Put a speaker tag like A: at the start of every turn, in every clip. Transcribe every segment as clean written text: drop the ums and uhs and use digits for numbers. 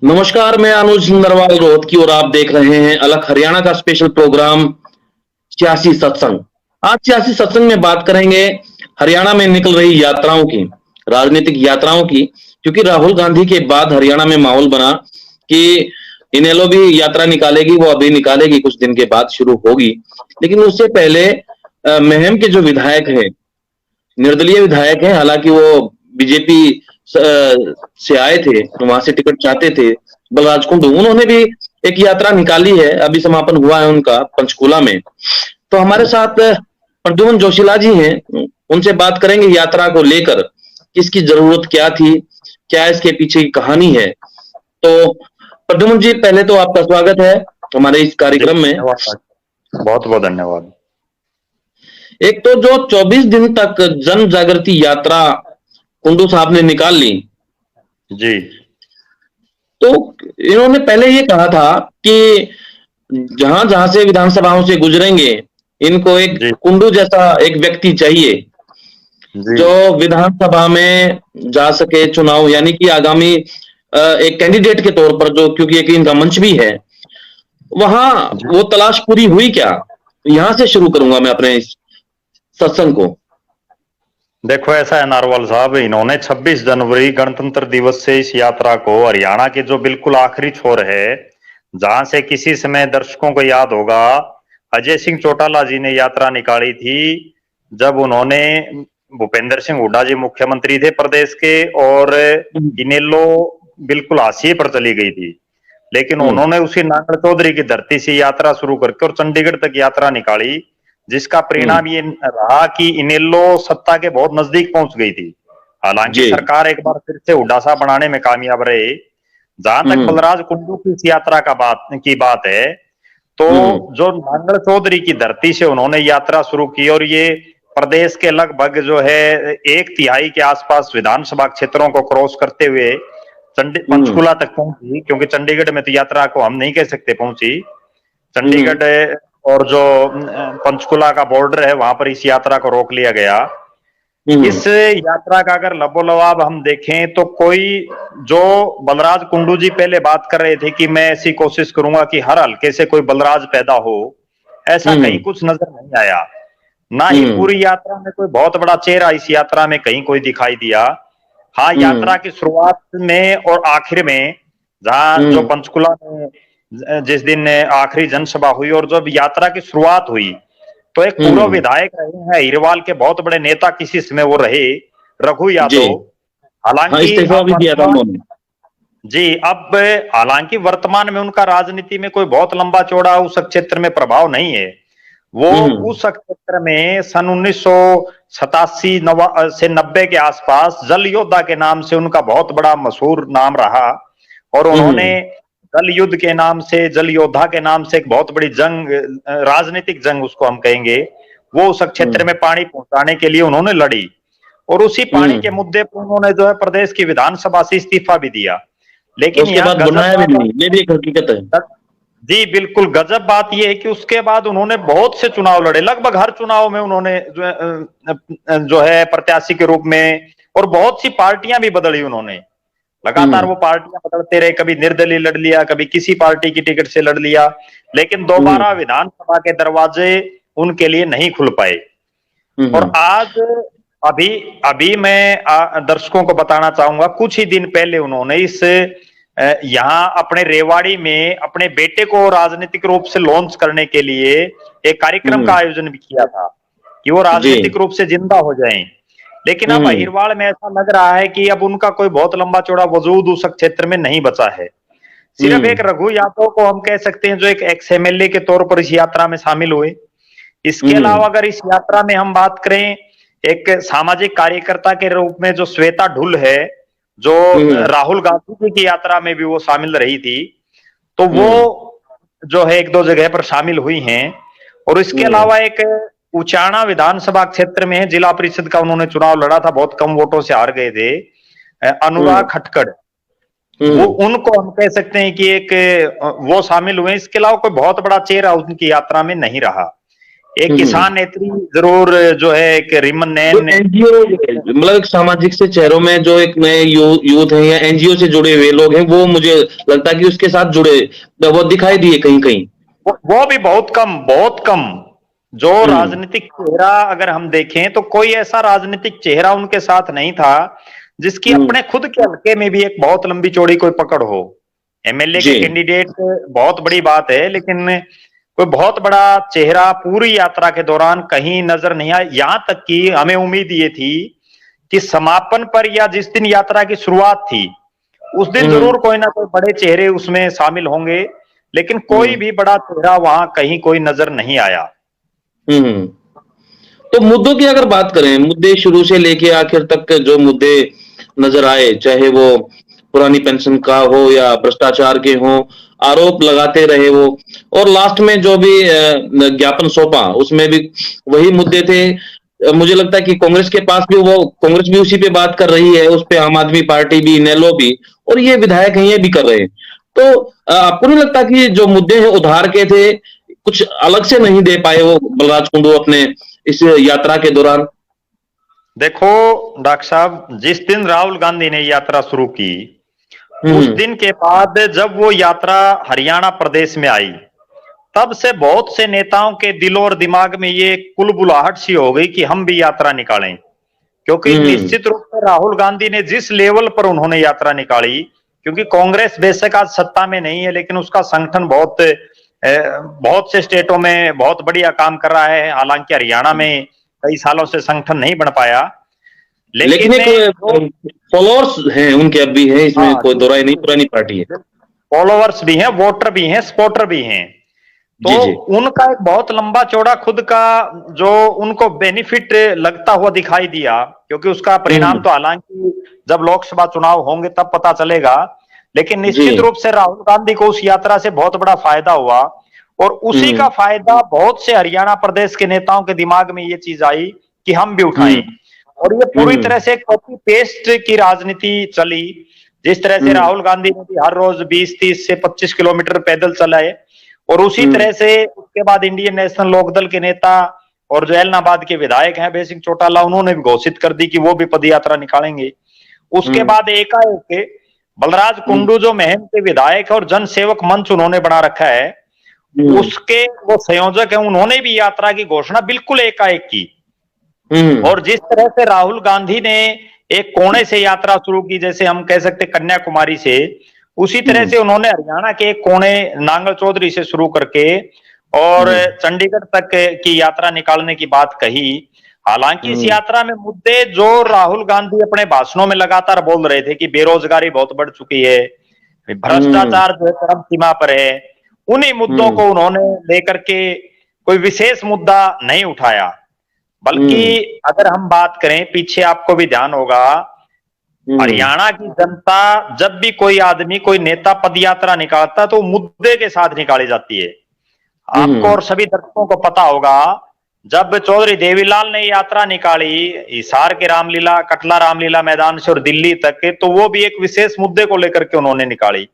A: नमस्कार, मैं अनुज नरवाल रोहत की और आप देख रहे हैं अलग हरियाणा का स्पेशल प्रोग्राम सियासी सत्संग। आज सियासी सत्संग में बात करेंगे हरियाणा में निकल रही यात्राओं की, राजनीतिक यात्राओं की, क्योंकि राहुल गांधी के बाद हरियाणा में माहौल बना कि इनेलो भी यात्रा निकालेगी, वो अभी निकालेगी, कुछ दिन के बाद शुरू होगी। लेकिन उससे पहले महम के जो विधायक हैं, निर्दलीय विधायक हैं, हालांकि वो बीजेपी से आए थे, वहां से टिकट चाहते थे, बलराज कुंडू, उन्होंने भी एक यात्रा निकाली है, अभी समापन हुआ है उनका पंचकूला में। तो हमारे साथ प्रद्युम्न जोशीला जी हैं, उनसे बात करेंगे यात्रा को लेकर, किसकी जरूरत क्या थी, क्या इसके पीछे की कहानी है। तो प्रद्युम्न जी, पहले तो आपका स्वागत है हमारे इस कार्यक्रम में।
B: धन्यवाद, बहुत बहुत धन्यवाद।
A: एक तो जो 24 दिन तक जन जागृति यात्रा कुंडू साहब ने निकाल ली
B: जी,
A: तो इन्होंने पहले ये कहा था कि जहां जहां से विधानसभाओं से गुजरेंगे, इनको एक
B: जी,
A: कुंडू जैसा एक व्यक्ति चाहिए
B: जी,
A: जो विधानसभा में जा सके, चुनाव यानी कि आगामी एक कैंडिडेट के तौर पर, जो क्योंकि एक इनका मंच भी है, वहां
B: जी।
A: वो तलाश पूरी हुई क्या? यहां से शुरू करूंगा मैं अपने इस सत्संग को।
B: देखो, ऐसा है नारवाल साहब, इन्होंने 26 जनवरी गणतंत्र दिवस से इस यात्रा को हरियाणा के जो बिल्कुल आखिरी छोर है, जहां से किसी समय दर्शकों को याद होगा, अजय सिंह चौटाला जी ने यात्रा निकाली थी, जब उन्होंने भूपेंद्र सिंह हुड्डा जी मुख्यमंत्री थे प्रदेश के, और इनेलो बिल्कुल हाशिए पर चली गई थी। लेकिन उन्होंने उसी नांगल चौधरी की धरती से यात्रा शुरू करके और चंडीगढ़ तक यात्रा निकाली, जिसका परिणाम ये रहा कि इनेलो सत्ता के बहुत नजदीक पहुंच गई थी। हालांकि
A: जी।
B: सरकार एक बार फिर से हुड्डा साहब बनाने में कामयाब रहे। जहां तक बलराज कुंडू की इस यात्रा की बात है, तो जो नांगल चौधरी की धरती से उन्होंने यात्रा शुरू की, और ये प्रदेश के लगभग जो है 1/3 के आसपास विधानसभा क्षेत्रों को क्रॉस करते हुए पंचकुला तक पहुंची, क्योंकि चंडीगढ़ में तो यात्रा को हम नहीं कह सकते पहुंची। चंडीगढ़ और जो पंचकुला का बॉर्डर है, वहां पर इस यात्रा को रोक लिया गया। इस यात्रा का अगर लबोलवाब हम देखें तो कोई, जो बलराज कुंडू जी पहले बात कर रहे थे कि मैं ऐसी कोशिश करूंगा कि हर हल्के से कोई बलराज पैदा हो, ऐसा कहीं कुछ नजर नहीं आया। ना ही पूरी यात्रा में कोई बहुत बड़ा चेहरा इस यात्रा में कहीं कोई दिखाई दिया। हाँ, यात्रा की शुरुआत में और आखिर में, जहां जो पंचकुला में जिस दिन आखिरी जनसभा हुई और जब यात्रा की शुरुआत हुई, तो एक पूर्व विधायक रहे हैं हिरवाल के, बहुत बड़े नेता किसी समय वो रहे, रघु यादव। हालांकि
A: इस्तीफा भी दिया था उन्होंने।
B: जी, अब हालांकि वर्तमान में उनका राजनीति में कोई बहुत लंबा चौड़ा उस क्षेत्र में प्रभाव नहीं है। वो उस क्षेत्र में सन 1987 से 90 के आसपास जल योद्धा के नाम से उनका बहुत बड़ा मशहूर नाम रहा, और उन्होंने जल युद्ध के नाम से, जल योद्धा के नाम से एक बहुत बड़ी जंग, राजनीतिक जंग उसको हम कहेंगे, वो उस क्षेत्र में पानी पहुंचाने के लिए उन्होंने लड़ी, और उसी पानी के मुद्दे पर उन्होंने जो है प्रदेश की विधानसभा से इस्तीफा भी दिया। लेकिन
A: उसके बाद बनाया भी नहीं, ये भी एक हकीकत है।
B: जी बिल्कुल, गजब बात यह है कि उसके बाद उन्होंने बहुत से चुनाव लड़े, लगभग हर चुनाव में उन्होंने जो है प्रत्याशी के रूप में, और बहुत सी पार्टियां भी बदली उन्होंने, लगातार वो पार्टियां बदलते रहे, कभी निर्दलीय लड़ लिया, कभी किसी पार्टी की टिकट से लड़ लिया, लेकिन दोबारा विधानसभा के दरवाजे उनके लिए नहीं खुल पाए। और आज अभी अभी मैं दर्शकों को बताना चाहूंगा, कुछ ही दिन पहले उन्होंने इस यहाँ अपने रेवाड़ी में अपने बेटे को राजनीतिक रूप से लॉन्च करने के लिए एक कार्यक्रम का आयोजन भी किया था कि वो राजनीतिक रूप से जिंदा हो जाएं। लेकिन अब अहिरवाड़ में ऐसा लग रहा है कि अब उनका कोई बहुत लंबा चौड़ा वजूद उस क्षेत्र में नहीं बचा है। सिर्फ एक रघु यादव को हम कह सकते हैं, जो एक एक्स एमएलए के तौर पर इस यात्रा में शामिल हुए। इसके अलावा अगर इस यात्रा में हम बात करें, एक सामाजिक कार्यकर्ता के रूप में जो श्वेता ढुल है, जो राहुल गांधी जी की यात्रा में भी वो शामिल रही थी, तो वो जो है एक दो जगह पर शामिल हुई हैं। और इसके अलावा एक उचाना विधानसभा क्षेत्र में जिला परिषद का उन्होंने चुनाव लड़ा था, बहुत कम वोटों से हार गए थे, अनुराग खटकड़, वो, उनको हम कह सकते हैं कि एक वो शामिल हुए। इसके अलावा कोई बहुत बड़ा चेहरा उनकी यात्रा में नहीं रहा। एक किसान नेत्री जरूर जो है एक रिमन नैन ने,
A: एनजीओ मतलब एक सामाजिक से चेहरों में जो एक नए यूथ हैं या एनजीओ से जुड़े हुए लोग हैं, वो मुझे लगता है कि उसके साथ जुड़े वो दिखाई दिए कहीं कहीं।
B: वो भी बहुत कम। जो राजनीतिक चेहरा अगर हम देखें तो कोई ऐसा राजनीतिक चेहरा उनके साथ नहीं था जिसकी अपने खुद के हल्के में भी एक बहुत लंबी चौड़ी कोई पकड़ हो। एमएलए के कैंडिडेट बहुत बड़ी बात है, लेकिन कोई बहुत बड़ा चेहरा पूरी यात्रा के दौरान कहीं नजर नहीं आया। यहां तक कि हमें उम्मीद ये थी कि समापन पर या जिस दिन यात्रा की शुरुआत थी उस दिन जरूर कोई ना कोई बड़े चेहरे उसमें शामिल होंगे, लेकिन कोई भी बड़ा चेहरा वहां कहीं कोई नजर नहीं आया।
A: तो मुद्दों की अगर बात करें, मुद्दे शुरू से लेके आखिर तक जो मुद्दे नजर आए, चाहे वो पुरानी पेंशन का हो या भ्रष्टाचार के हो, आरोप लगाते रहे वो, और लास्ट में जो भी ज्ञापन सौंपा उसमें भी वही मुद्दे थे। मुझे लगता है कि कांग्रेस के पास भी कांग्रेस भी उसी पे बात कर रही है, उस पे आम आदमी पार्टी भी, नेलो भी, और ये विधायक हैं ये भी कर रहे हैं। तो आपको नहीं लगता कि जो मुद्दे हैं उधार के थे, कुछ अलग से नहीं दे पाए वो बलराज कुंडू अपने इस यात्रा के दौरान?
B: देखो डॉक्टर साहब, जिस दिन राहुल गांधी ने यात्रा शुरू की उस दिन के बाद जब वो यात्रा हरियाणा प्रदेश में आई, तब से बहुत से नेताओं के दिल और दिमाग में ये कुलबुलाहट सी हो गई कि हम भी यात्रा निकालें। क्योंकि निश्चित रूप से राहुल गांधी ने जिस लेवल पर उन्होंने यात्रा निकाली, क्योंकि कांग्रेस बेशक आज सत्ता में नहीं है लेकिन उसका संगठन बहुत से स्टेटों में बहुत बढ़िया काम कर रहा है। हालांकि हरियाणा में कई सालों से संगठन नहीं बन पाया,
A: लेकिन एक फॉलोअर्स हैं उनके, अब भी है, इसमें कोई दो राय नहीं, पुरानी पार्टी है,
B: फॉलोअर्स भी हैं, वोटर भी हैं, सपोर्टर भी हैं। तो उनका एक बहुत लंबा चौड़ा खुद का जो उनको बेनिफिट लगता हुआ दिखाई दिया, क्योंकि उसका परिणाम तो हालांकि जब लोकसभा चुनाव होंगे तब पता चलेगा, लेकिन निश्चित रूप से राहुल गांधी को उस यात्रा से बहुत बड़ा फायदा हुआ। और उसी का फायदा बहुत से हरियाणा प्रदेश के नेताओं के दिमाग में ये चीज आई कि हम भी उठाएं, और ये पूरी तरह से कॉपी पेस्ट की राजनीति चली। जिस तरह से राहुल गांधी ने भी हर रोज 20-30 से 25 किलोमीटर पैदल चलाए, और उसी तरह से उसके बाद इंडियन नेशनल लोकदल के नेता और जो एलनाबाद के विधायक हैं बेसिंग चौटाला, उन्होंने भी घोषित कर दी कि वो भी पदयात्रा निकालेंगे। उसके बाद एकाएक बलराज कुंडू जो महम के विधायक और जन सेवक मंच उन्होंने बना रखा है, उसके वो संयोजक हैं, उन्होंने भी यात्रा की घोषणा बिल्कुल एकाएक की। और जिस तरह से राहुल गांधी ने एक कोने से यात्रा शुरू की, जैसे हम कह सकते कन्याकुमारी से, उसी तरह से उन्होंने हरियाणा के एक कोने नांगल चौधरी से शुरू करके और चंडीगढ़ तक की यात्रा निकालने की बात कही। हालांकि इस यात्रा में मुद्दे जो राहुल गांधी अपने भाषणों में लगातार बोल रहे थे कि बेरोजगारी बहुत बढ़ चुकी है, भ्रष्टाचार जो है चरम सीमा पर है, उन्हीं मुद्दों को उन्होंने लेकर के कोई विशेष मुद्दा नहीं उठाया। बल्कि अगर हम बात करें, पीछे आपको भी ध्यान होगा, हरियाणा की जनता जब भी कोई आदमी कोई नेता पदयात्रा निकालता तो मुद्दे के साथ निकाली जाती है। आपको और सभी दर्शकों को पता होगा, जब चौधरी देवीलाल ने यात्रा निकाली हिसार के रामलीला, कटला रामलीला मैदान से और दिल्ली तक के, तो वो भी एक विशेष मुद्दे को लेकर के उन्होंने निकाली।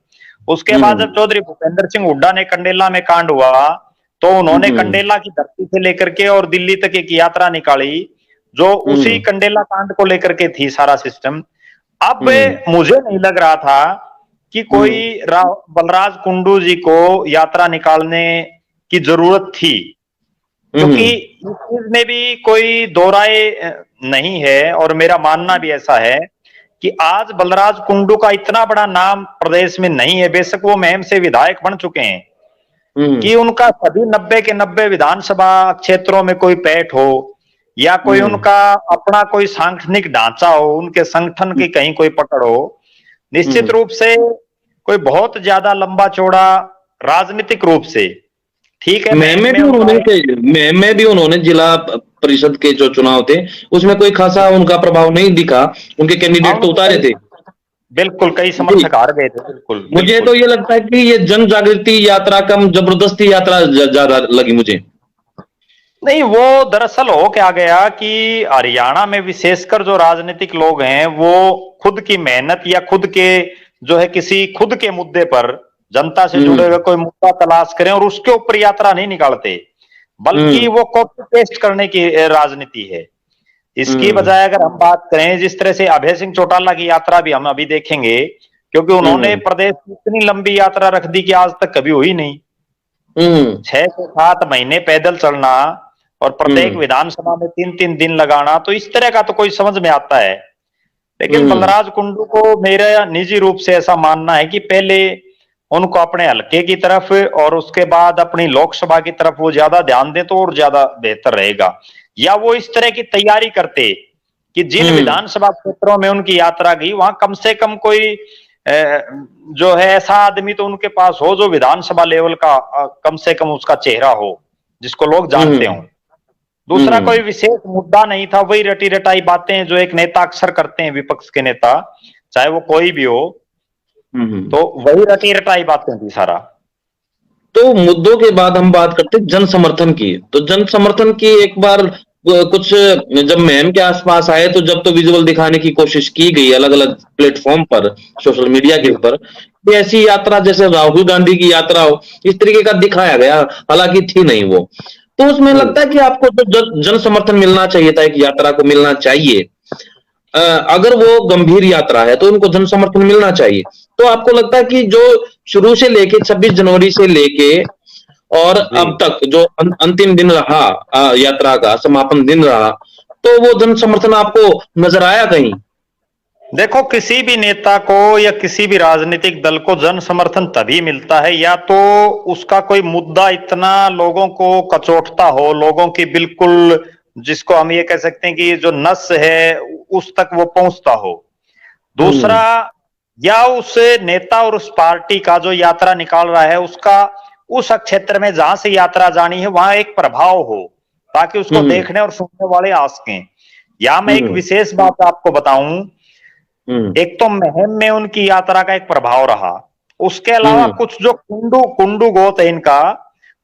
B: उसके बाद जब चौधरी भूपेंद्र सिंह हुड्डा ने कंडेला में कांड हुआ तो उन्होंने कंडेला की धरती से लेकर के और दिल्ली तक एक यात्रा निकाली जो उसी कंडेला कांड को लेकर के थी सारा सिस्टम। अब मुझे नहीं लग रहा था कि कोई बलराज कुंडू जी को यात्रा निकालने की जरूरत थी, क्योंकि इस चीज में भी कोई दो राय नहीं है। और मेरा मानना भी ऐसा है कि आज बलराज कुंडू का इतना बड़ा नाम प्रदेश में नहीं है, बेशक वो महम से विधायक बन चुके हैं, कि उनका सभी 90 के 90 विधानसभा क्षेत्रों में कोई पैठ हो या कोई उनका अपना कोई सांगठनिक ढांचा हो, उनके संगठन की कहीं कोई पकड़ हो। निश्चित रूप से कोई बहुत ज्यादा लंबा चौड़ा राजनीतिक रूप से ठीक है।
A: में भी उन्होंने जिला परिषद के जो चुनाव थे उसमें कोई खासा उनका प्रभाव नहीं दिखा, उनके कैंडिडेट तो उतारे थे,
B: बिल्कुल कई समर्थक हार गए थे। बिल्कुल
A: मुझे तो ये लगता है कि ये जन जागृति यात्रा कम जबरदस्ती यात्रा ज्यादा लगी मुझे।
B: नहीं, वो दरअसल हो क्या गया कि हरियाणा में विशेषकर जो राजनीतिक लोग हैं वो खुद की मेहनत या खुद के जो है किसी खुद के मुद्दे पर जनता से जुड़े हुए कोई मुद्दा तलाश करें और उसके ऊपर यात्रा नहीं निकालते। बल्कि वो कॉपी पेस्ट करने की राजनीति है। इसकी बजाय अगर हम बात करें, जिस तरह से अभय सिंह चौटाला की यात्रा भी हम अभी देखेंगे, क्योंकि उन्होंने प्रदेश की इतनी लंबी यात्रा रख दी कि आज तक कभी हुई नहीं। 6 से 7 महीने पैदल चलना और प्रत्येक विधानसभा में 3-3 दिन लगाना, तो इस तरह का तो कोई समझ में आता है। लेकिन बलराज कुंडू को मेरा निजी रूप से ऐसा मानना है कि पहले उनको अपने हलके की तरफ और उसके बाद अपनी लोकसभा की तरफ वो ज्यादा ध्यान दें तो और ज्यादा बेहतर रहेगा। या वो इस तरह की तैयारी करते कि जिन विधानसभा क्षेत्रों में उनकी यात्रा गई वहां कम से कम कोई जो है ऐसा आदमी तो उनके पास हो जो विधानसभा लेवल का कम से कम उसका चेहरा हो, जिसको लोग जानते हों। दूसरा कोई विशेष मुद्दा नहीं था, वही रटी रटाई बातें जो एक नेता अक्सर करते हैं, विपक्ष के नेता चाहे वो कोई भी हो, तो वही रटी रटाई बातें थी सारा।
A: तो मुद्दों के बाद हम बात करते जन समर्थन की। तो जन समर्थन की एक बार कुछ जब मुहिम के आसपास आए तो जब तो विजुअल दिखाने की कोशिश की गई अलग अलग प्लेटफॉर्म पर, सोशल मीडिया के ऊपर, कि ऐसी यात्रा जैसे राहुल गांधी की यात्रा हो इस तरीके का दिखाया गया, हालांकि थी नहीं वो। तो उसमें लगता है कि आपको तो जन समर्थन मिलना चाहिए था, एक यात्रा को मिलना चाहिए। अगर वो गंभीर यात्रा है तो उनको जन समर्थन मिलना चाहिए। तो आपको लगता है कि जो शुरू से लेके 26 जनवरी से लेके और अब तक जो अंतिम दिन रहा, यात्रा का समापन दिन रहा, तो वो जन समर्थन आपको नजर आया कहीं?
B: देखो, किसी भी नेता को या किसी भी राजनीतिक दल को जन समर्थन तभी मिलता है या तो उसका कोई मुद्दा इतना लोगों को कचोटता हो, लोगों की बिल्कुल, जिसको हम ये कह सकते हैं कि जो नस है उस तक वो पहुंचता हो। दूसरा, या उस नेता और उस पार्टी का जो यात्रा निकाल रहा है उसका उस क्षेत्र में जहां से यात्रा जानी है वहां एक प्रभाव हो, ताकि उसको देखने और सुनने वाले आ सकें। या मैं एक विशेष बात आपको बताऊं, एक तो मुहिम में उनकी यात्रा का एक प्रभाव रहा, उसके अलावा कुछ जो कुंडू गोत है इनका,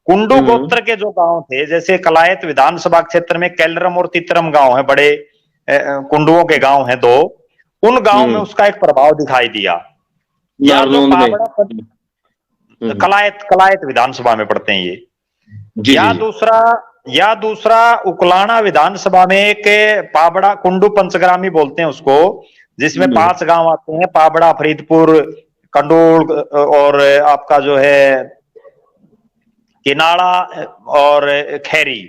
B: कुंडू गोत्र के जो गांव थे, जैसे कलायत विधानसभा क्षेत्र में कैलरम और तितरम गांव है, बड़े कुंडुओं के गांव हैं दो, उन गांव में उसका एक प्रभाव दिखाई दिया। या जो कलायत विधानसभा में पड़ते हैं ये। या दूसरा उकलाना विधानसभा में एक पाबड़ा कुंडू पंचग्रामी बोलते हैं उसको, जिसमें 5 गांव आते हैं, पाबड़ा, फरीदपुर, कंडोल और आपका जो है किनाड़ा और खैरी,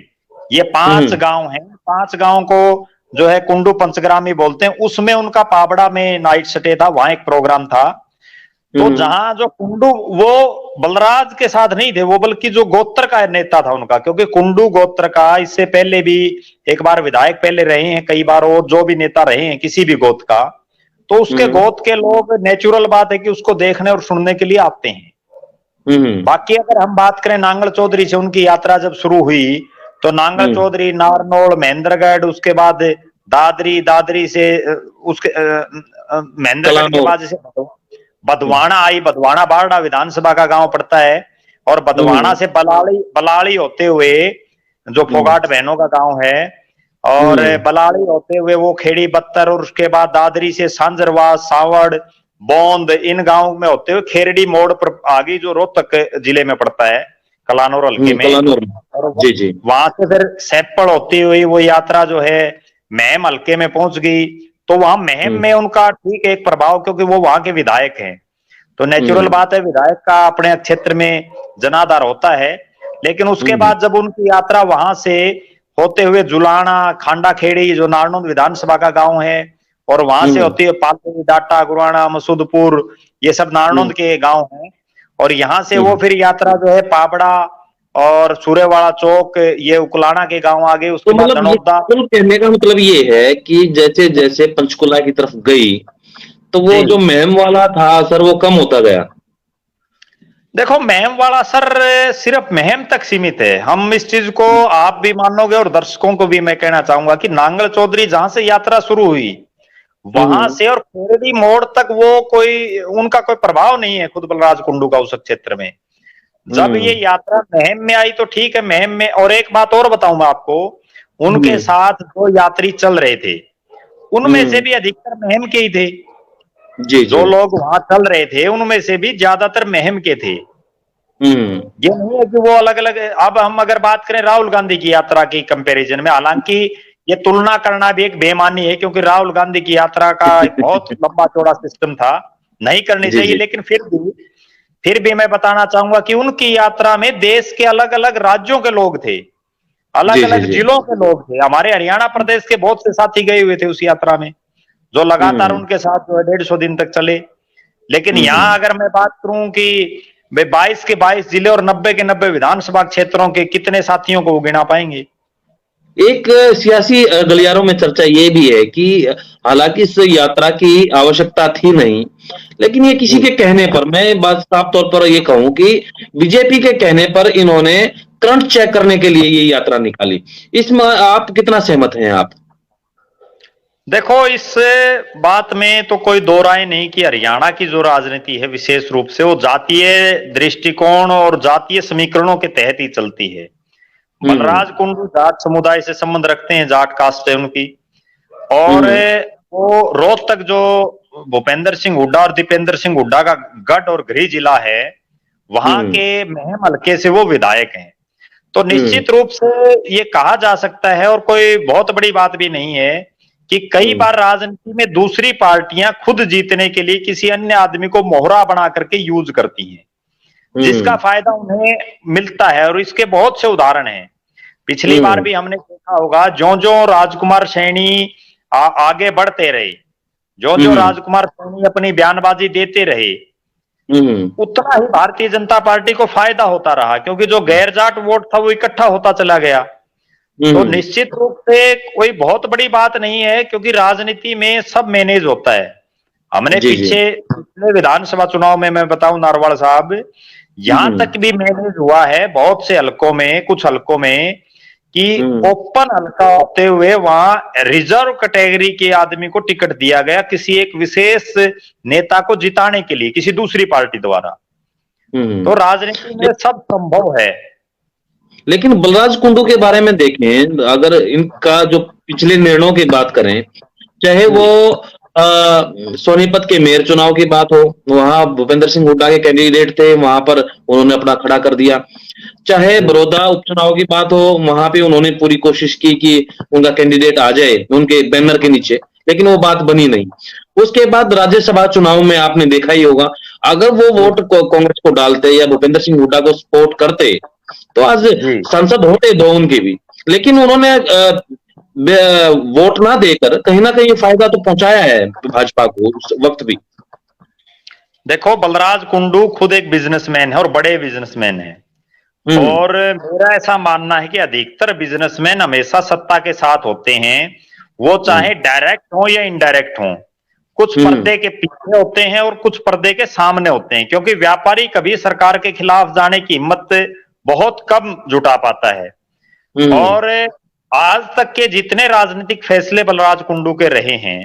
B: ये 5 गांव हैं। 5 गांव को जो है कुंडू पंचग्रामी बोलते हैं। उसमें उनका पाबड़ा में नाइट स्टे था, वहां एक प्रोग्राम था। तो जहां जो कुंडू, वो बलराज के साथ नहीं थे वो, बल्कि जो गोत्र का नेता था उनका, क्योंकि कुंडू गोत्र का इससे पहले भी एक बार विधायक पहले रहे हैं, कई बार और जो भी नेता रहे हैं किसी भी गोत्र का, तो उसके गोत्र के लोग, नेचुरल बात है कि उसको देखने और सुनने के लिए आते हैं। बाकी अगर हम बात करें नांगल चौधरी से, उनकी यात्रा जब शुरू हुई तो नांगल चौधरी, नारनौल, महेंद्रगढ़, उसके बाद दादरी से उसके महेंद्रगढ़ के बाद जैसे बदवाना आई, बदवाना बारडा विधानसभा का गांव पड़ता है, और बदवाना से बलाली होते हुए जो फोगाट बहनों का गांव है, और बलाली होते हुए वो खेड़ी बत्तर, और उसके बाद दादरी से सांजरवास, सावड़, बोंद, इन गांव में होते हुए खेरड़ी मोड़ पर आ गई, जो रोहतक जिले में पड़ता है, कलानौर हल्के में। और वहां से फिर सैपड़ होती हुई वो यात्रा जो है महम हल्के में पहुंच गई। तो वहां महम में उनका ठीक एक प्रभाव, क्योंकि वो वहां के विधायक हैं, तो नेचुरल बात है विधायक का अपने क्षेत्र में जनाधार होता है। लेकिन उसके बाद जब उनकी यात्रा वहां से होते हुए जुलाना, खांडा खेड़ी, जो नारनौंद विधानसभा का गांव है, और वहां से होती हुए पालड़ी, डाटा, गुराना, मसूदपुर, ये सब नारनौंद के गांव हैं, और यहाँ से वो फिर यात्रा जो है पाबड़ा और सूर्यवाड़ा चौक, ये उकलाना के गांव आ गए। उसके बाद धनौदा।
A: कहने का मतलब ये है कि जैसे जैसे पंचकुला की तरफ गई तो वो जो महम वाला था सर वो कम होता गया।
B: देखो, महम वाला सर सिर्फ महम तक सीमित है। हम इस चीज को आप भी मानोगे और दर्शकों को भी मैं कहना चाहूंगा कि नांगल चौधरी जहां से यात्रा शुरू हुई वहां से और खेरड़ी मोड़ तक वो कोई, उनका कोई प्रभाव नहीं है खुद बलराज कुंडू का उस क्षेत्र में। जब ये यात्रा महम में आई तो ठीक है, महम में। और एक बात और बताऊं मैं आपको, उनके साथ जो यात्री चल रहे थे उनमें से भी अधिकतर महम के ही थे। जो लोग वहां चल रहे थे उनमें से भी ज्यादातर महम के थे।
A: हम्म।
B: ये नहीं है कि वो अलग अलग। अब हम अगर बात करें राहुल गांधी की यात्रा की कंपैरिजन में, हालांकि ये तुलना करना भी एक बेईमानी है, क्योंकि राहुल गांधी की यात्रा का एक बहुत लंबा चौड़ा सिस्टम था, नहीं करनी
A: जी
B: चाहिए।
A: जी।
B: लेकिन फिर भी मैं बताना चाहूंगा कि उनकी यात्रा में देश के अलग अलग राज्यों के लोग थे, अलग
A: जी जी
B: अलग
A: जी।
B: जिलों के लोग थे। हमारे हरियाणा प्रदेश के बहुत से साथी गए हुए थे उस यात्रा में, जो लगातार
A: हम्म
B: उनके साथ जो है 150 दिन तक चले। लेकिन
A: हम्म।
B: यहां अगर मैं बात करूं कि वे 22 के 22 जिले और 90 के 90 विधानसभा क्षेत्रों के कितने साथियों को वो गिना पाएंगे?
A: एक सियासी गलियारों में चर्चा ये भी है कि हालांकि इस यात्रा की आवश्यकता थी नहीं, लेकिन ये किसी
B: जी।
A: के कहने पर, मैं बात साफ तौर पर ये कहूं कि बीजेपी के कहने पर इन्होंने करंट चेक करने के लिए ये यात्रा निकाली। इसमें आप कितना सहमत हैं आप?
B: देखो, इस बात में तो कोई दो राय नहीं कि हरियाणा की जो राजनीति है विशेष रूप से वो जातीय दृष्टिकोण और जातीय समीकरणों के तहत ही चलती है।
A: हम्म
B: बलराज कुंडू जाट समुदाय से संबंध रखते हैं, जाट कास्ट है उनकी। और
A: हम्म
B: वो रोहतक जो भूपेंद्र सिंह हुड्डा और दीपेंद्र सिंह हुड्डा का गढ़ और गृह जिला है, वहां
A: हम्म
B: के महम हल्के से वो विधायक हैं। तो
A: हम्म
B: निश्चित रूप से ये कहा जा सकता है, और कोई बहुत बड़ी बात भी नहीं है, कि कई
A: हम्म
B: बार राजनीति में दूसरी पार्टियां खुद जीतने के लिए किसी अन्य आदमी को मोहरा बना करके यूज करती हैं, जिसका
A: हम्म
B: फायदा उन्हें मिलता है। और इसके बहुत से उदाहरण हैं। पिछली बार
A: हम्म
B: भी हमने देखा होगा, ज्यो ज्यो राजकुमार सैनी आगे बढ़ते रहे, ज्यो ज्यो
A: हम्म
B: राजकुमार सैनी अपनी बयानबाजी देते रहे,
A: हम्म
B: उतना ही भारतीय जनता पार्टी को फायदा होता रहा, क्योंकि जो गैर जाट वोट था वो इकट्ठा होता चला गया। तो
A: हम्म।
B: निश्चित रूप से कोई बहुत बड़ी बात नहीं है, क्योंकि राजनीति में सब मैनेज होता है। हमने
A: जी जी।
B: पिछले विधानसभा चुनाव में मैं बताऊं नारवाड़ साहब, यहां
A: हम्म
B: तक भी मैनेज हुआ है बहुत से हलकों में, कुछ हलकों में, कि
A: हम्म
B: ओपन हल्का होते हुए वहां रिजर्व कैटेगरी के आदमी को टिकट दिया गया, किसी एक विशेष नेता को जिताने के लिए किसी दूसरी पार्टी द्वारा।
A: हम्म।
B: तो राजनीति में सब संभव है।
A: लेकिन बलराज कुंडू के बारे में देखें, अगर इनका जो पिछले निर्णयों की बात करें, चाहे वो सोनीपत के मेयर चुनाव की बात हो, वहां भूपेंद्र सिंह हुड्डा के कैंडिडेट थे, वहां पर उन्होंने अपना खड़ा कर दिया। चाहे
B: जी।
A: बड़ौदा उपचुनाव की बात हो, वहां पे उन्होंने पूरी कोशिश की कि उनका कैंडिडेट आ जाए उनके बैनर के नीचे, लेकिन वो बात बनी नहीं। उसके बाद राज्यसभा चुनाव में आपने देखा ही होगा, अगर वो वोट कांग्रेस को डालते या भूपेंद्र सिंह हुड्डा को सपोर्ट करते, तो आज
B: जी।
A: सांसद होते दो उनके भी। लेकिन उन्होंने वोट ना देकर कहीं ना कहीं फायदा तो पहुंचाया है भाजपा को उस वक्त भी।
B: देखो, बलराज कुंडू खुद एक बिजनेसमैन है और बड़े बिजनेसमैन है।
A: हम्म
B: और मेरा ऐसा मानना है कि अधिकतर बिजनेसमैन हमेशा सत्ता के साथ होते हैं, वो
A: हम्म
B: चाहे डायरेक्ट हो या इनडायरेक्ट हो। कुछ
A: हम्म
B: पर्दे के पीछे होते हैं और कुछ पर्दे के सामने होते हैं, क्योंकि व्यापारी कभी सरकार के खिलाफ जाने की हिम्मत बहुत कम जुटा पाता है।
A: हम्म
B: और आज तक के जितने राजनीतिक फैसले बलराज कुंडू के रहे हैं,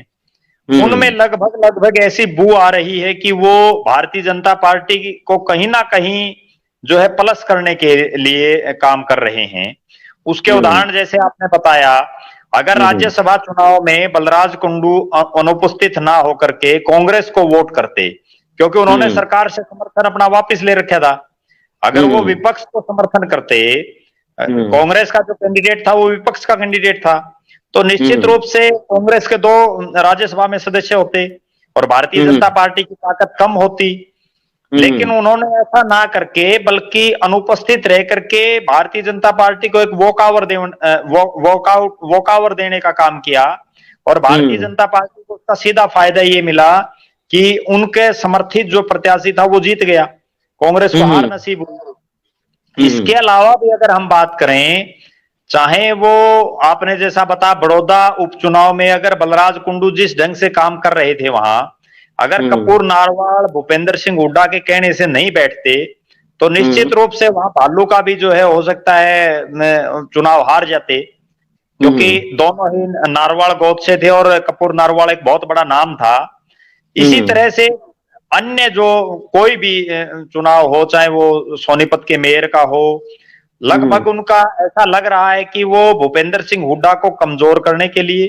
B: उनमें
A: हम्म
B: लगभग लगभग ऐसी बू आ रही है कि वो भारतीय जनता पार्टी को कहीं ना कहीं जो है प्लस करने के लिए काम कर रहे हैं। उसके
A: हम्म
B: उदाहरण जैसे आपने बताया, अगर
A: हम्म
B: राज्यसभा चुनाव में बलराज कुंडू अनुपस्थित ना होकर के कांग्रेस को वोट करते, क्योंकि उन्होंने
A: हम्म
B: सरकार से समर्थन अपना वापस ले रखा था, अगर वो
A: हम्म
B: विपक्ष को समर्थन करते,
A: हम्म
B: कांग्रेस का जो कैंडिडेट था वो विपक्ष का कैंडिडेट था, तो निश्चित
A: हम्म
B: रूप से कांग्रेस के दो राज्यसभा में सदस्य होते और भारतीय
A: हम्म
B: जनता पार्टी की ताकत कम होती। लेकिन
A: हम्म
B: उन्होंने ऐसा ना करके, बल्कि अनुपस्थित रह करके भारतीय जनता पार्टी को एक वॉकआउट देने का काम किया। और भारतीय
A: हम्म
B: जनता पार्टी को उसका सीधा फायदा ये मिला कि उनके समर्थित जो प्रत्याशी था वो जीत गया, कांग्रेस को हार
A: हम्म
B: नसीब हुई। इसके
A: हम्म
B: अलावा भी अगर हम बात करें, चाहे वो आपने जैसा बता बड़ौदा उपचुनाव में अगर बलराज कुंडू जिस ढंग से काम कर रहे थे वहां, अगर
A: हम्म
B: कपूर नारवाल भूपेंद्र सिंह हुड्डा के कहने से नहीं बैठते, तो
A: हम्म
B: निश्चित रूप से वहां भालू का भी जो है हो सकता है चुनाव हार जाते, क्योंकि
A: हम्म
B: दोनों ही नारवाल गोद से थे और कपूर नारवाल एक बहुत बड़ा नाम था। इसी
A: हम्म
B: तरह से अन्य जो कोई भी चुनाव हो, चाहे वो सोनीपत के मेयर का हो, लगभग उनका ऐसा लग रहा है कि वो भूपेंद्र सिंह हुड्डा को कमजोर करने के लिए,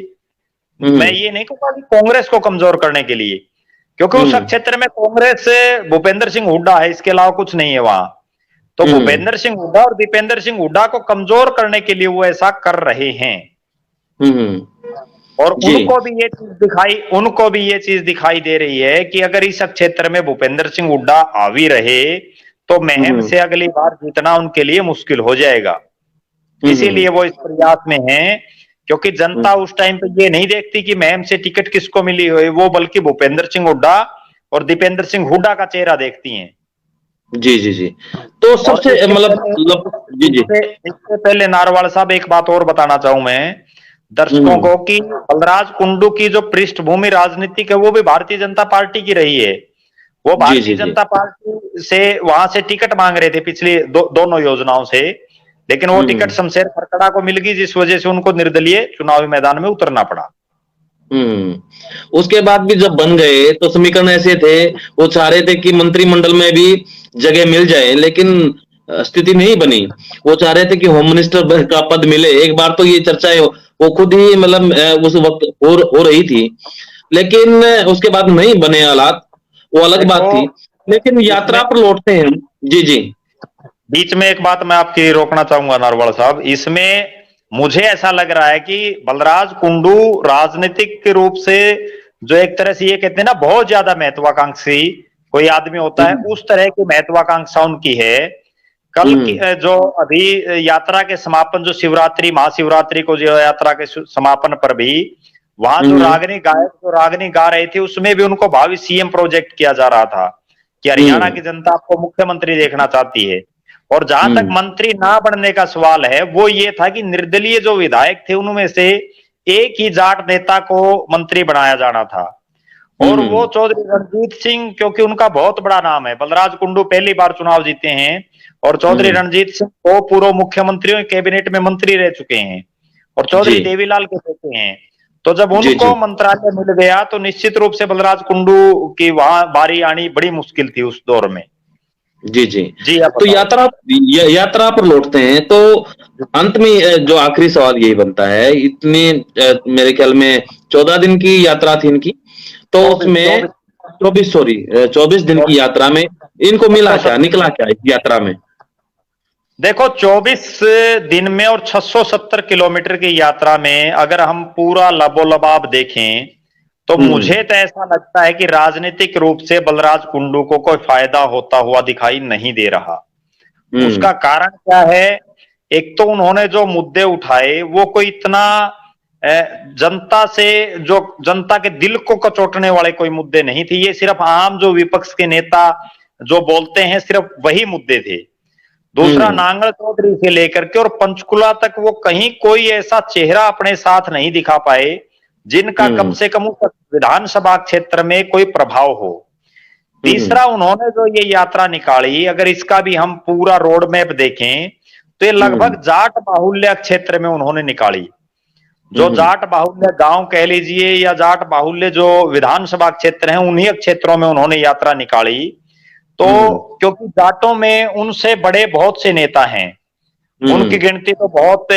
B: मैं
A: हम्म
B: ये नहीं कहूंगा कि कांग्रेस को कमजोर करने के लिए, क्योंकि उस
A: हम्म
B: क्षेत्र में कांग्रेस भूपेंद्र सिंह हुड्डा है, इसके अलावा कुछ नहीं है वहां। तो भूपेंद्र सिंह हुड्डा और दीपेंद्र सिंह हुड्डा को कमजोर करने के लिए वो ऐसा कर रहे हैं। और
A: जी।
B: उनको भी ये चीज दिखाई दे रही है कि अगर इस क्षेत्र में भूपेंद्र सिंह हुड्डा हावी रहे तो महम से अगली बार जीतना उनके लिए मुश्किल हो जाएगा। इसीलिए वो इस प्रयास में हैं, क्योंकि जनता उस टाइम पे ये नहीं देखती कि महम से टिकट किसको मिली हुई, वो बल्कि भूपेंद्र सिंह हुड्डा और दीपेंद्र सिंह हुड्डा का चेहरा देखती हैं।
A: जी जी जी। तो सबसे मतलब जी जी,
B: इससे पहले नारवाल साहब एक बात और बताना चाहूं मैं दर्शकों को कि बलराज कुंडू की जो पृष्ठभूमि राजनीतिक है वो भी भारतीय जनता पार्टी की रही है। वो भारतीय जनता पार्टी से वहां से टिकट मांग रहे थे पिछली दोनों योजनाओं से, लेकिन वो टिकट शमशेर खरकड़ा को मिल गई, जिस वजह से उनको निर्दलीय चुनावी मैदान में उतरना पड़ा।
A: उसके बाद भी जब बन गए तो समीकरण ऐसे थे, वो चाह रहे थे कि मंत्रिमंडल में भी जगह मिल जाए, लेकिन स्थिति नहीं बनी। वो चाह रहे थे कि होम मिनिस्टर का पद मिले। एक बार तो ये चर्चाएं वो खुद ही मतलब उस वक्त हो रही थी, लेकिन उसके बाद नहीं बने हालात, वो अलग बात थी। लेकिन यात्रा पर लौटते हैं। जी जी,
B: बीच में एक बात मैं आपकी रोकना चाहूंगा नारवाल साहब, इसमें मुझे ऐसा लग रहा है कि बलराज कुंडू राजनीतिक रूप से जो एक तरह से ये कहते हैं ना बहुत ज्यादा महत्वाकांक्षी कोई आदमी होता है, उस तरह की महत्वाकांक्षा उनकी है। कल की जो अभी यात्रा के समापन, जो शिवरात्रि महाशिवरात्रि को जो यात्रा के समापन पर भी वहां जो रागनी गा रहे थे, उसमें भी उनको भावी सीएम प्रोजेक्ट किया जा रहा था कि हरियाणा की जनता आपको मुख्यमंत्री देखना चाहती है। और जहां तक मंत्री ना बनने का सवाल है, वो ये था कि निर्दलीय जो विधायक थे उनमें से एक ही जाट नेता को मंत्री बनाया जाना था, और वो चौधरी रणजीत सिंह, क्योंकि उनका बहुत बड़ा नाम है। बलराज कुंडू पहली बार चुनाव जीते हैं और चौधरी रणजीत सिंह को पूर्व मुख्यमंत्रियों के कैबिनेट में मंत्री रह चुके हैं और चौधरी देवीलाल के बेटे हैं। तो जब उनको मंत्रालय मिल गया तो निश्चित रूप से बलराज कुंडू की वहां बारी आनी बड़ी मुश्किल थी उस दौर में।
A: जी जी जी। तो यात्रा पर लौटते हैं, तो अंत में जो आखिरी सवाल यही बनता है, इतनी मेरे ख्याल में 14 दिन की यात्रा थी इनकी, तो उसमें 24 दिन की यात्रा में इनको मिला क्या, निकला क्या इस यात्रा में?
B: देखो 24 दिन में और 670 किलोमीटर की यात्रा में अगर हम पूरा लबोलबाब देखें तो मुझे तो ऐसा लगता है कि राजनीतिक रूप से बलराज कुंडू को कोई फायदा होता हुआ दिखाई नहीं दे रहा। उसका कारण क्या है? एक तो उन्होंने जो मुद्दे उठाए वो कोई इतना जनता से, जो जनता के दिल को कचोटने वाले कोई मुद्दे नहीं थे। ये सिर्फ आम जो विपक्ष के नेता जो बोलते हैं सिर्फ वही मुद्दे थे। दूसरा, नांगल चौधरी से लेकर के और पंचकुला तक वो कहीं कोई ऐसा चेहरा अपने साथ नहीं दिखा पाए जिनका कम से कम उस विधानसभा क्षेत्र में कोई प्रभाव हो। तीसरा, उन्होंने जो ये यात्रा निकाली, अगर इसका भी हम पूरा रोड मैप देखें तो ये लगभग जाट बाहुल्य क्षेत्र में उन्होंने निकाली। जो जाट बाहुल्य गांव कह लीजिए या जाट बाहुल्य जो विधानसभा क्षेत्र हैं, उन्हीं क्षेत्रों में उन्होंने यात्रा निकाली। तो क्योंकि जाटों में उनसे बड़े बहुत से नेता हैं, उनकी गिनती तो बहुत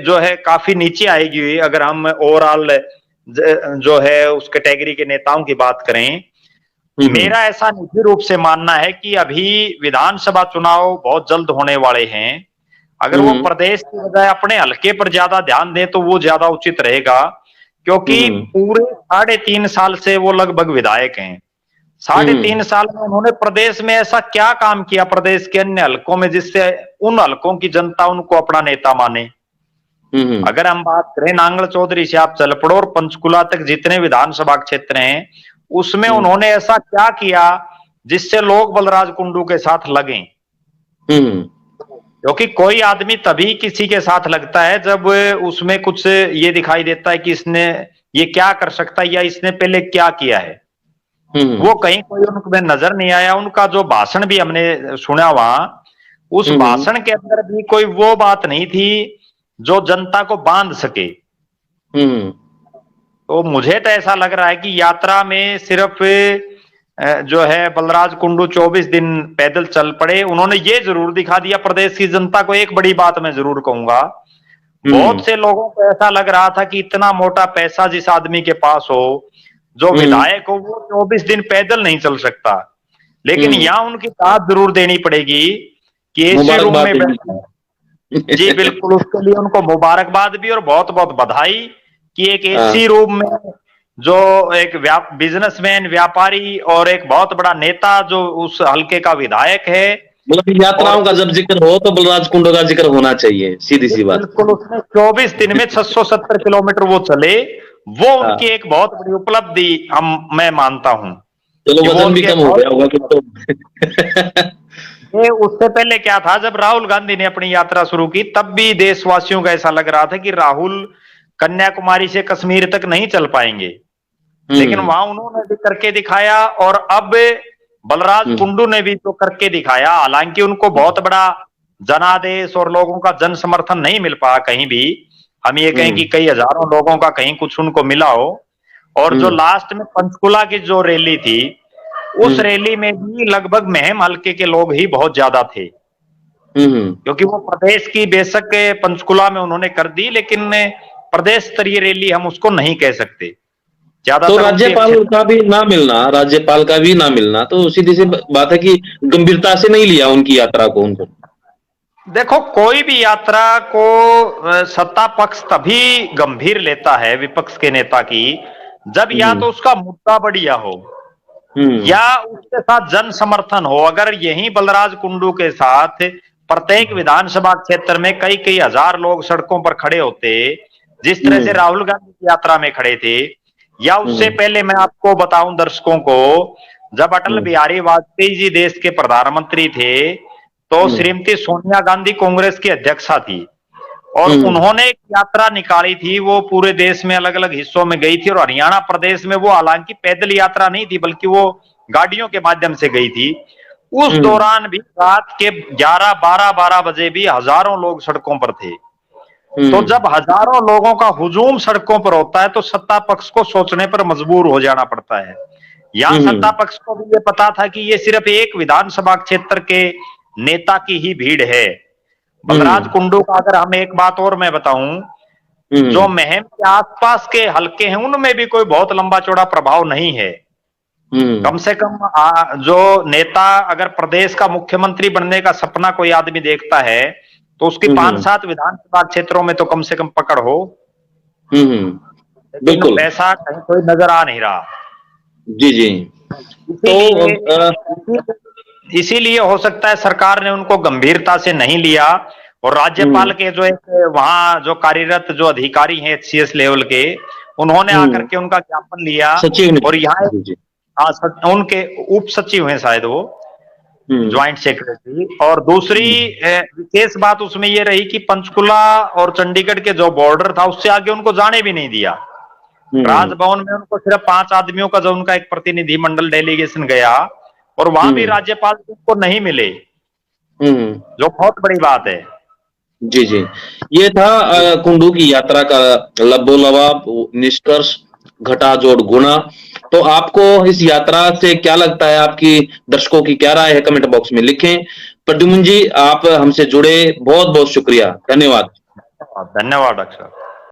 B: जो है काफी नीचे आएगी अगर हम ओवरऑल जो है उस कैटेगरी के नेताओं की बात करें। मेरा ऐसा निजी रूप से मानना है कि अभी विधानसभा चुनाव बहुत जल्द होने वाले हैं। अगर वो प्रदेश की बजाय अपने हल्के पर ज्यादा ध्यान दें तो वो ज्यादा उचित रहेगा, क्योंकि पूरे 3.5 साल से वो लगभग विधायक हैं। 3.5 साल में उन्होंने प्रदेश में ऐसा क्या काम किया प्रदेश के अन्य हलकों में जिससे उन हलकों की जनता उनको अपना नेता माने। अगर हम बात करें नांगल चौधरी से आप चल पड़ो और पंचकुला तक जितने विधानसभा क्षेत्र हैं उसमें उन्होंने ऐसा क्या किया जिससे लोग बलराज कुंडू के साथ लगे। क्योंकि कोई आदमी तभी किसी के साथ लगता है जब उसमें कुछ ये दिखाई देता है कि इसने ये क्या कर सकता है या इसने पहले क्या किया है। वो कहीं कोई उनमें नजर नहीं आया। उनका जो भाषण भी हमने सुना वहां, उस भाषण के अंदर भी कोई वो बात नहीं थी जो जनता को बांध सके। तो मुझे तो ऐसा लग रहा है कि यात्रा में सिर्फ जो है बलराज कुंडू 24 दिन पैदल चल पड़े। उन्होंने ये जरूर दिखा दिया प्रदेश की जनता को। एक बड़ी बात मैं जरूर कहूंगा, बहुत से लोगों को ऐसा लग रहा था कि इतना मोटा पैसा जिस आदमी के पास हो, जो विधायक हो, वो 24 दिन पैदल नहीं चल सकता। लेकिन यहां उनकी दाद जरूर देनी पड़ेगी कि एसी रूम
A: मुबारकबाद
B: में बैठे। जी बिल्कुल, उसके लिए उनको मुबारकबाद भी और बहुत बहुत बधाई कि एक एसी रूम में जो एक बिजनेसमैन, व्यापारी और एक बहुत बड़ा नेता जो उस हल्के का विधायक है।
A: मतलब यात्राओं का जब जिक्र हो तो बलराज कुंडू का जिक्र होना चाहिए, सीधी सी बात।
B: बिल्कुल, उसने 24 दिन में 670 किलोमीटर वो चले, वो उनकी एक बहुत बड़ी उपलब्धि मैं मानता हूं।
A: चलो
B: कि वो
A: वजन भी
B: उनके
A: कम हो गया होगा फिर तो।
B: ये उससे पहले क्या था, जब राहुल गांधी ने अपनी यात्रा शुरू की तब भी देशवासियों को ऐसा लग रहा था कि राहुल कन्याकुमारी से कश्मीर तक नहीं चल पाएंगे, लेकिन वहां उन्होंने भी करके दिखाया। और अब बलराज कुंडू ने भी तो करके दिखाया। हालांकि उनको बहुत बड़ा जनादेश और लोगों का जन समर्थन नहीं मिल पाया कहीं भी, हम ये कहें कि कई हजारों लोगों का कहीं कुछ उनको मिला हो। और जो लास्ट में पंचकुला की जो रैली थी, उस रैली में भी लगभग महम हल्के के लोग ही बहुत ज्यादा थे, क्योंकि वो प्रदेश की बेशक पंचकुला में उन्होंने कर दी, लेकिन प्रदेश स्तरीय रैली हम उसको नहीं कह सकते।
A: तो राज्यपाल का भी ना मिलना, राज्यपाल का भी ना मिलना तो सीधी सी बात है कि गंभीरता से नहीं लिया उनकी यात्रा को। उनको
B: देखो, कोई भी यात्रा को सत्ता पक्ष तभी गंभीर लेता है विपक्ष के नेता की, जब या तो उसका मुद्दा बढ़िया हो या उसके साथ जन समर्थन हो। अगर यही बलराज कुंडू के साथ प्रत्येक विधानसभा क्षेत्र में कई कई हजार लोग सड़कों पर खड़े होते, जिस तरह से राहुल गांधी की यात्रा में खड़े थे, या उससे पहले मैं आपको बताऊं दर्शकों को, जब अटल बिहारी वाजपेयी जी देश के प्रधानमंत्री थे तो श्रीमती सोनिया गांधी कांग्रेस की अध्यक्षा थी, और उन्होंने एक यात्रा निकाली थी, वो पूरे देश में अलग अलग हिस्सों में गई थी। और हरियाणा प्रदेश में वो हालांकि पैदल यात्रा नहीं थी, बल्कि वो गाड़ियों के माध्यम से गई थी। उस दौरान भी रात के 11-12 बजे भी हजारों लोग सड़कों पर थे। तो जब हजारों लोगों का हुजूम सड़कों पर होता है तो सत्ता पक्ष को सोचने पर मजबूर हो जाना पड़ता है। यहां सत्ता पक्ष को भी ये पता था कि ये सिर्फ एक विधानसभा क्षेत्र के नेता की ही भीड़ है। बलराज कुंडू का अगर हम एक बात और मैं बताऊं, जो महम के आसपास के हलके हैं उनमें भी कोई बहुत लंबा चौड़ा प्रभाव नहीं है। कम से कम जो नेता अगर प्रदेश का मुख्यमंत्री बनने का सपना कोई आदमी देखता है तो उसकी 5-7 विधानसभा क्षेत्रों में तो कम से कम पकड़ हो।
A: बिल्कुल,
B: ऐसा कहीं कोई नजर आ नहीं रहा।
A: जी जी।
B: तो इसीलिए हो सकता है सरकार ने उनको गंभीरता से नहीं लिया, और राज्यपाल के जो एक वहां जो कार्यरत जो अधिकारी हैं HCS लेवल के, उन्होंने आकर के उनका ज्ञापन लिया। और यहाँ उनके उप सचिव हैं शायद वो, ज्वाइंट सेक्रेटरी। और दूसरी विशेष बात उसमें ये रही कि पंचकुला और चंडीगढ़ के जो बॉर्डर था उससे आगे उनको जाने भी नहीं दिया। राजभवन में उनको सिर्फ 5 आदमियों का जो उनका एक प्रतिनिधिमंडल डेलीगेशन गया, और वहां भी राज्यपाल को नहीं मिले, जो बहुत बड़ी बात है।
A: जी जी, ये था कुंडू की यात्रा का लबोलवाब निष्कर्ष, घटा जोड़ गुणा। तो आपको इस यात्रा से क्या लगता है, आपकी दर्शकों की क्या राय है, कमेंट बॉक्स में लिखें। प्रद्युम्न जी, आप हमसे जुड़े, बहुत बहुत शुक्रिया, धन्यवाद।
B: धन्यवाद डॉक्टर साहब।